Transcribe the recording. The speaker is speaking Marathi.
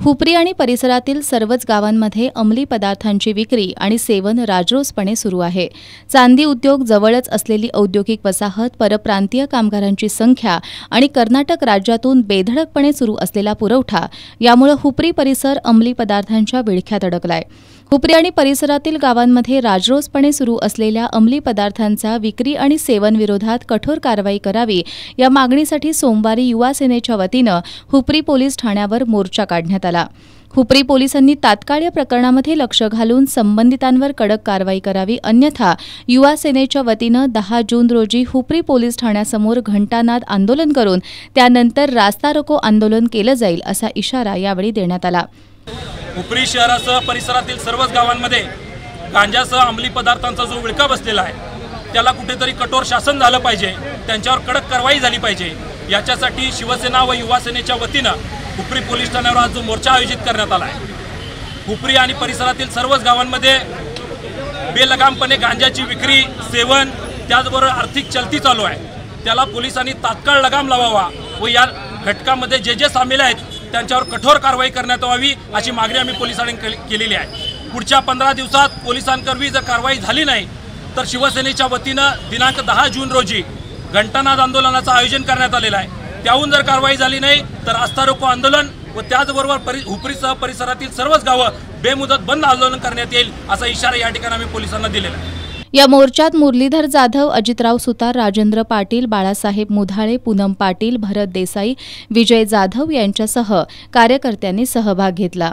हुपरी आणि परिसरातील सर्वच गावांमध्ये अंमली पदार्थांची विक्री आणि सेवन राजरोसपणे सुरू आहे। चांदी उद्योग जवळच असलेली औद्योगिक वसाहत, परप्रांतीय कामगारांची संख्या आणि कर्नाटक राज्यातून बेधडकपणे सुरू असलेला पुरवठा यामुळे हुपरी परिसर अंमली पदार्थांच्या विळख्यात अडकलाय। हुपरी आणि परिसरातील गावांमध्ये राजरोसपणे सुरू असलेल्या अंमली पदार्थांचा विक्री आणि सेवन विरोधात कठोर कारवाई करावी या मागणीसाठी सोमवारी युवा सेनेच्या वतीनं हुपरी पोलीस ठाण्यावर मोर्चा काढण्यात आला। हुपरी पोलिसांनी तात्काळ या प्रकरणामध्ये लक्ष घालून संबंधितांवर कडक कारवाई करावी, अन्यथा युवा सेनेच्या वतीनं 10 जून रोजी हुपरी पोलीस ठाण्यासमोर घंटानाद आंदोलन करून त्यानंतर रास्ता रोको आंदोलन केलं जाईल असा इशारा यावेळी देण्यात आला। हुपरी शहरासह परिसरातील सर्वच गावांमध्ये गांजासह अंमली पदार्थांचा जो विळखा बसलेला आहे त्याला कुठेतरी कठोर शासन झालं पाहिजे, त्यांच्यावर कडक कारवाई झाली पाहिजे। याच्यासाठी शिवसेना व युवा सेनेच्या वतीनं हुपरी पोलीस ठाण्यावर आज जो मोर्चा आयोजित करण्यात आला आहे। हुपरी आणि परिसरातील सर्वच गावांमध्ये बेलगामपणे गांजाची विक्री, सेवन, त्याचबरोबर आर्थिक चलती चालू आहे। त्याला पोलिसांनी तात्काळ लगाम लावावा व या घटकामध्ये जे सामील आहेत त्यांच्यावर कठोर कारवाई करण्यात यावी अशी मागणी आम्ही पोलिसांनी केलेली आहे। पुढच्या 15 दिवसात पोलिसांकरवी जर कारवाई झाली नाही तर शिवसेनेच्या वतीनं दिनांक 10 जून रोजी घंटानाद आंदोलनाचं आयोजन करण्यात आलेलं आहे। त्याहून जर कारवाई झाली नाही तर रास्ता रोको आंदोलन व त्याचबरोबर हुपरीसह परिसरातील सर्वच गावं बेमुदत बंद आंदोलन करण्यात येईल असा इशारा या ठिकाणी आम्ही पोलिसांना दिलेला आहे। या मोर्चात मुरलीधर जाधव, अजितराव सुतार, राजेंद्र पाटील, बाळासाहेब मुधाळे, पूनम पाटील, भरत देसाई, विजय जाधव यांच्यासह कार्यकर्त्यांनी सहभाग घेतला।